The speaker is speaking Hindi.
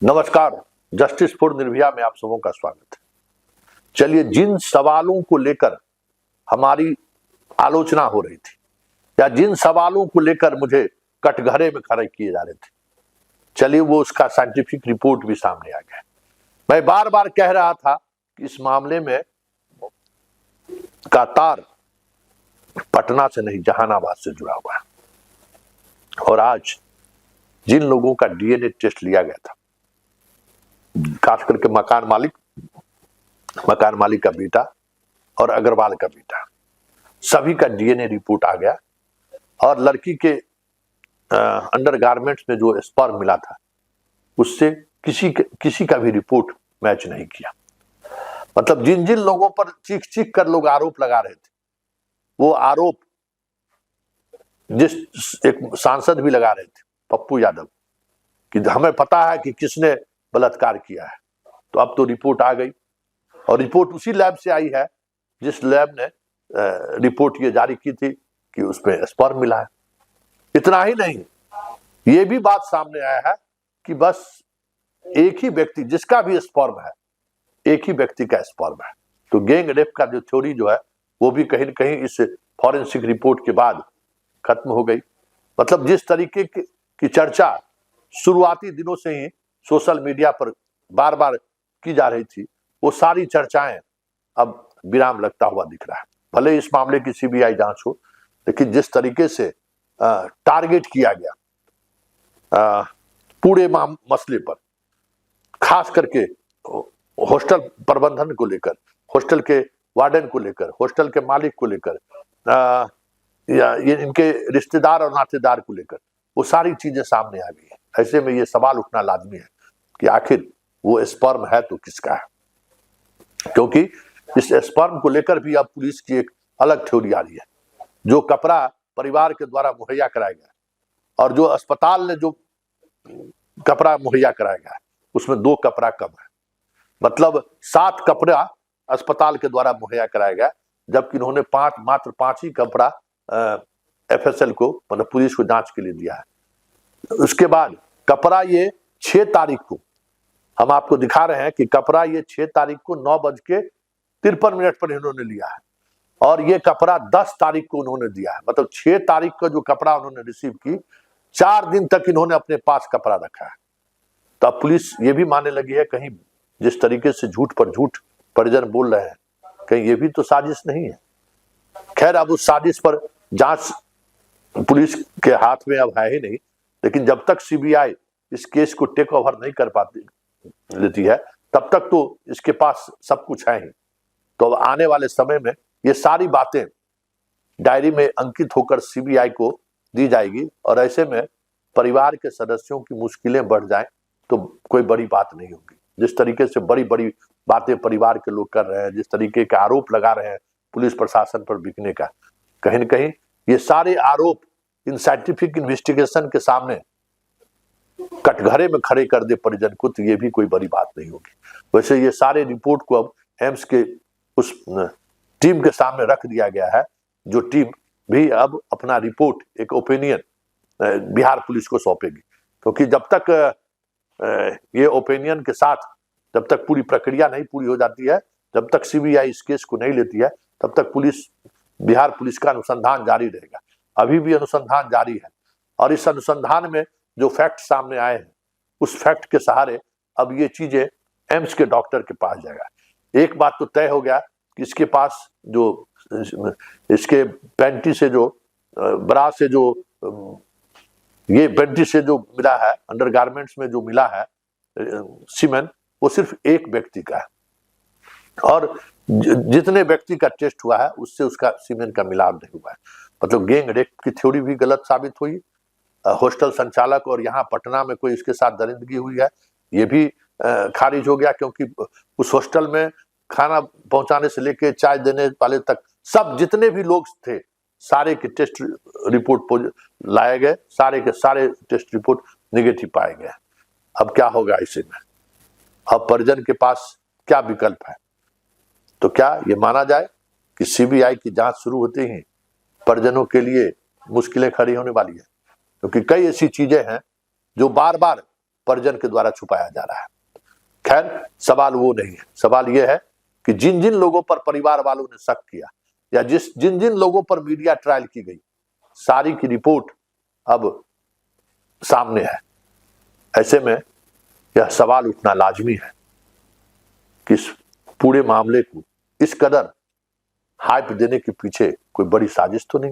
नमस्कार। जस्टिस फॉर निर्भया में आप सबों का स्वागत है। चलिए, जिन सवालों को लेकर हमारी आलोचना हो रही थी या जिन सवालों को लेकर मुझे कटघरे में खड़े किए जा रहे थे, चलिए वो उसका साइंटिफिक रिपोर्ट भी सामने आ गया। मैं बार बार कह रहा था कि इस मामले में का तार पटना से नहीं जहानाबाद से जुड़ा हुआ है। और आज जिन लोगों का डीएनए टेस्ट लिया गया था, खास करके मकान मालिक का बेटा और अग्रवाल का बेटा, सभी का डीएनए रिपोर्ट आ गया। और लड़की के अंडरगारमेंट्स में जो स्पर्म मिला था उससे किसी का भी रिपोर्ट मैच नहीं किया। मतलब जिन जिन लोगों पर चीख चीख कर लोग आरोप लगा रहे थे, वो आरोप जिस एक सांसद भी लगा रहे थे, पप्पू यादव, कि हमें पता है कि किसने बलात्कार किया है। तो अब तो रिपोर्ट आ गई और रिपोर्ट उसी लैब से आई है जिस लैब ने रिपोर्ट ये जारी की थी कि उसमें स्पर्म मिला है। इतना ही नहीं, ये भी बात सामने आया है कि बस एक ही व्यक्ति, जिसका भी स्पर्म है, एक ही व्यक्ति का स्पर्म है। तो गैंग रेप का जो थ्योरी जो है वो भी कहीं न कहीं इस फॉरेंसिक रिपोर्ट के बाद खत्म हो गई। मतलब जिस तरीके की चर्चा शुरुआती दिनों से ही सोशल मीडिया पर बार बार की जा रही थी, वो सारी चर्चाएं अब विराम लगता हुआ दिख रहा है। भले इस मामले की सीबीआई जांच हो, लेकिन जिस तरीके से टारगेट किया गया पूरे मसले पर, खास करके हॉस्टल प्रबंधन को लेकर, हॉस्टल के वार्डन को लेकर, हॉस्टल के मालिक को लेकर, या ये इनके रिश्तेदार और नातेदार को लेकर, वो सारी चीजें सामने आ गई है। ऐसे में ये सवाल उठना लाजमी है कि आखिर वो स्पर्म है तो किसका है, क्योंकि इस स्पर्म को लेकर भी अब पुलिस की एक अलग थ्योरी आ रही है। जो कपड़ा परिवार के द्वारा मुहैया कराया गया और जो अस्पताल ने जो कपड़ा मुहैया कराया गया उसमें 2 कपड़ा कम है। मतलब 7 कपड़ा अस्पताल के द्वारा मुहैया कराया गया, जबकि इन्होंने मात्र 5 ही कपड़ा एफएसएल को, मतलब पुलिस को जांच के लिए दिया है। उसके बाद कपड़ा ये 6 तारीख को, हम आपको दिखा रहे हैं कि कपड़ा ये 6 तारीख को 9:53 पर इन्होंने लिया है और ये कपड़ा 10 तारीख को उन्होंने दिया है। मतलब 6 तारीख का जो कपड़ा उन्होंने रिसीव की, 4 दिन तक इन्होंने अपने पास कपड़ा रखा है। तो अब पुलिस ये भी मानने लगी है, कहीं जिस तरीके से झूठ पर झूठ परिजन बोल रहे हैं, कहीं ये भी तो साजिश नहीं है। खैर, अब उस साजिश पर जांच पुलिस के हाथ में अब है ही नहीं, लेकिन जब तक सीबीआई इस केस को टेक ओवर नहीं कर पाती लेती है, तब तक तो इसके पास सब कुछ है ही। तो अब आने वाले समय में ये सारी बातें डायरी में अंकित होकर सीबीआई को दी जाएगी और ऐसे में परिवार के सदस्यों की मुश्किलें बढ़ जाएं तो कोई बड़ी बात नहीं होगी। जिस तरीके से बड़ी बड़ी बातें परिवार के लोग कर रहे हैं, जिस तरीके के आरोप लगा रहे हैं पुलिस प्रशासन पर बिकने का, कहीं न कहीं ये सारे आरोप इन साइंटिफिक इन्वेस्टिगेशन के सामने कटघरे में खड़े कर दे परिजन को, तो ये भी कोई बड़ी बात नहीं होगी। वैसे ये सारे रिपोर्ट को अब एम्स के उस टीम के सामने रख दिया गया है, जो टीम भी अब अपना रिपोर्ट, एक ओपिनियन बिहार पुलिस को सौंपेगी। क्योंकि जब तक ये ओपिनियन के साथ, जब तक पूरी प्रक्रिया नहीं पूरी हो जाती है, जब तक सीबीआई इस केस को नहीं लेती है, तब तक बिहार पुलिस का अनुसंधान जारी रहेगा। अभी भी अनुसंधान जारी है और इस अनुसंधान में जो फैक्ट सामने आए हैं, उस फैक्ट के सहारे अब ये चीजें एम्स के डॉक्टर के पास जाएगा। एक बात तो तय हो गया कि इसके पास जो इसके पैंटी से जो ब्रा से जो ये पैंटी से जो मिला है, अंडरगारमेंट्स में जो मिला है सीमेन, वो सिर्फ एक व्यक्ति का है और जितने व्यक्ति का टेस्ट हुआ है उससे उसका सीमेन का मिलाप नहीं हुआ है। मतलब गैंग रेप की थ्योरी भी गलत साबित हुई। हॉस्टल संचालक और यहाँ पटना में कोई इसके साथ दरिंदगी हुई है, ये भी खारिज हो गया, क्योंकि उस हॉस्टल में खाना पहुंचाने से लेके चाय देने वाले तक सब जितने भी लोग थे, सारे के टेस्ट रिपोर्ट लाए गए, सारे के सारे टेस्ट रिपोर्ट निगेटिव पाए गए। अब क्या होगा इसे में? अब परिजन के पास क्या विकल्प है? तो क्या ये माना जाए कि सीबीआई की जांच शुरू होते ही परिजनों के लिए मुश्किलें खड़ी होने वाली है? क्योंकि कई ऐसी चीजें हैं जो बार बार परिजन के द्वारा छुपाया जा रहा है। खैर, सवाल वो नहीं है। सवाल यह है कि जिन जिन लोगों पर परिवार वालों ने शक किया या जिन जिन लोगों पर मीडिया ट्रायल की गई, सारी की रिपोर्ट अब सामने है। ऐसे में यह सवाल उठना लाजमी है कि इस पूरे मामले को इस कदर हाइप देने के पीछे कोई बड़ी साजिश तो नहीं।